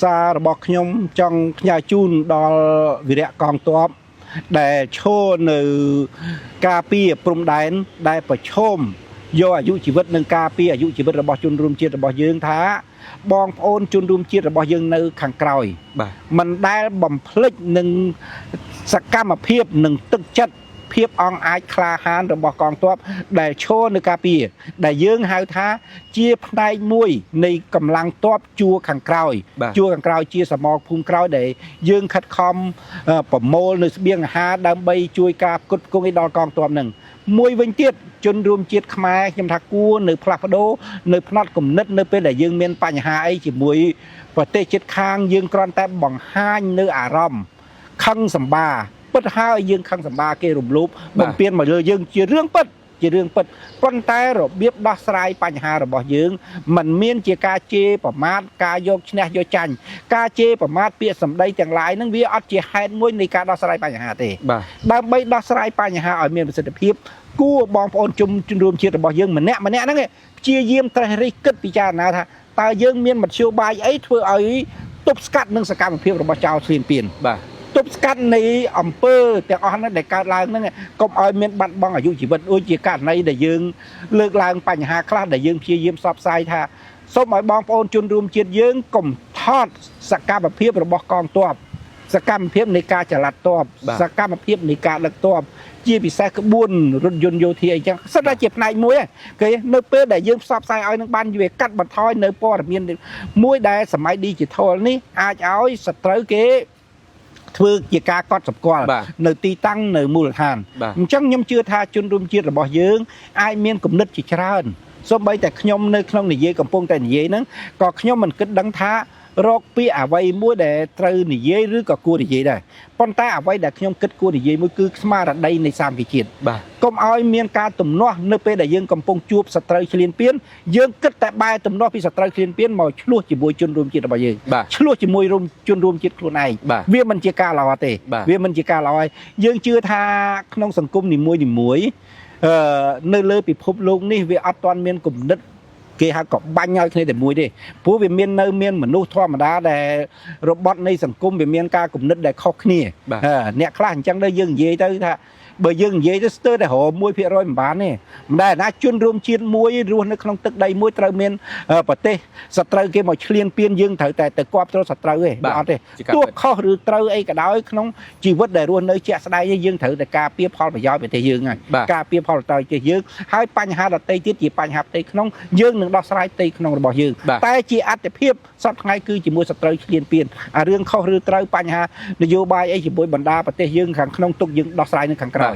សាររបស់ខ្ញុំចង់ផ្ញើជូនដល់វីរៈកងទ័ពដែលឈរនៅការពារព្រំដែនដែលប្រឈមយកអាយុជីវិតនឹងការពារអាយុជីវិតរបស់ជនរួមជាតិរបស់យើងថាបងប្អូនជនរួមជាតិរបស់យើងនៅខាងក្រោយមិនដែលបំភ្លេចនឹងសកម្មភាពនិងទឹកចិត្តភាពអង្អាចក្លាហានរបស់កងទ័ពដែលឈរនៅការពារដែលយើងហៅថាជាផ្នែកមួយនៃកម្លាំងទ័ពជួរខាងក្រោយជួរខាងក្រោយជាសមរភូមិក្រោយដែលយើងខិតខំប្រមូលនៅស្បៀងអាហារដើម្បីជួយការផ្គត់ផ្គង់ដល់កងទ័ពនឹងមួយវិញទៀតជនរួមជាតិខ្មែរខ្ញុំថាគួរនៅផ្លាស់ប្ដូរនៅផ្នត់គំនិតនៅពេលដែលយើងមានបញ្ហាអីជាមួយប្រទេសជិតខាងយើងគ្រាន់តែបង្ហាញនៅអារម្មណ៍ខឹងសម្បាពិតហើយយើងខឹងសម្បាគេរំលោភបំពានមកលើយើងជារឿងពិតប៉ុន្តែរបៀបដោះស្រាយបញ្ហារបស់យើងมันមានជាការជេរប្រមាថការយកឈ្នះយកចាញ់ការជេរប្រមាថពាក្យសម្ដីទាំងឡាយហ្នឹងវាអត់ជាហេតុមួយនៃការដោះស្រាយបញ្ហាទេដើម្បីដោះស្រាយបញ្ហាឲ្យមានប្រសិទ្ធភាពគួរបងប្អូនជនរួមជាតិរបស់យើងម្នាក់ហ្នឹងព្យាយាមត្រេះរិះគិតពិចារណាថាតើយើងមានមធ្យោបាយអីធ្វើឲ្យទប់ស្កាត់នឹងសកម្មភាពរបស់ចៅឈ្លានពានទប់ស្កាត់នៃអំពើទាំងអស់ហ្នឹងដែលកើតឡើងហ្នឹងកុំឲ្យមានបាត់បង់អាយុជីវិតដូចជាករណីដែលយើងលើកឡើងបញ្ហាខ្លះដែលយើងព្យាយាមផ្សព្វផ្សាយថាសូមឲ្យបងប្អូនជនរួមជាតិយើងកុំថតសកម្មភាពរបស់កងទ័ពសកម្មភាពនៃការចល័តទ័ពសកម្មភាពនៃការដឹកទ័ពជាពិសេសក្បួនរថយន្តយោធាអីចឹងសិតតែជាផ្នែកមួយគេនៅពេលដែលយើងផ្សព្វផ្សាយឲ្យនឹងបានវាកាត់បន្ថយនៅព័ត៌មានមួយដែលសម័យ Digital នេះអាចឲ្យសត្រូវគេធ្វើជាការកត់សម្គាល់នៅទីតាំងនៅមូលដ្ឋានអញ្ចឹងខ្ញុំជឿថាជនរួមជាតិរបស់យើងអាចមានគំនិតជាច្រើនសូម្បីតែខ្ញុំនៅក្នុងនិយាយកំពុងតែនិយាយហ្នឹងក៏ខ្ញុំមិនគិតដឹងថារកពាក្យអ្វីមួយដែលត្រូវនិយាយឬក៏គួរនិយាយដែរប៉ុន្តែអ្វីដែលខ្ញុំគិតគួរនិយាយមួយគឺស្មារតីនៃសាមគ្គីជាតិកុំឲ្យមានការទំនាស់នៅពេលដែលយើងកំពុងជួបសត្រូវឈ្លានពានយើងគិតតែបែរទំនាស់ពីសត្រូវឈ្លានពានមកឆ្លោះជាមួយជនរួមជាតិរបស់យើងឆ្លោះជាមួយជនរួមជាតិខ្លួនឯងវាមិនជាការល្អទេវាមិនជាការល្អហើយយើងជឿថាក្នុងសង្គមនីមួយនៅលើពិភពលោកនេះវាអត់ទាន់មានគំនិតគេហៅក៏បាញ់ឲ្យគ្នាតែមួយទេព្រោះវាមានមនុស្សធម្មតាដែលរបត់នៃសង្គមវាមានការគំនិតដែលខុសគ្នាអ្នកខ្លះអញ្ចឹងទៅយើងនិយាយទៅថាបើយើងនិយាយទៅស្ទើរតែរហ 1% មិនបានទេមិនដែលណាជនរួមជាតិមួយរស់នៅក្នុងទឹកដីមួយត្រូវមានប្រទេសសត្រូវគេមកឈ្លានពានយើងត្រូវតែទៅគាប់ទ្រសត្រូវទេអត់ទេទោះខុសឬត្រូវអីក៏ដោយក្នុងជីវិតដែលរស់នៅជាក់ស្ដែងយើងត្រូវតែការពារផលប្រយោជន៍ប្រទេសយើងហើយការពារផលប្រយោជន៍ប្រទេសយើងហើយបញ្ហាដទៃទៀតជាបញ្ហាផ្ទៃក្នុងយើងនឹងដោះស្រាយផ្ទៃក្នុងរបស់យើងតែជាអត្ថភាពសពថ្ងៃគឺជាមួយសត្រូវឈ្លានពានអារឿងខុសឬត្រូវបញ្ហានយោបាយអីជាមួយបណ្ដាប្រទេសយើងខាងក្នុងទុកយើងដោះស្រាយនៅខាងក្រៅ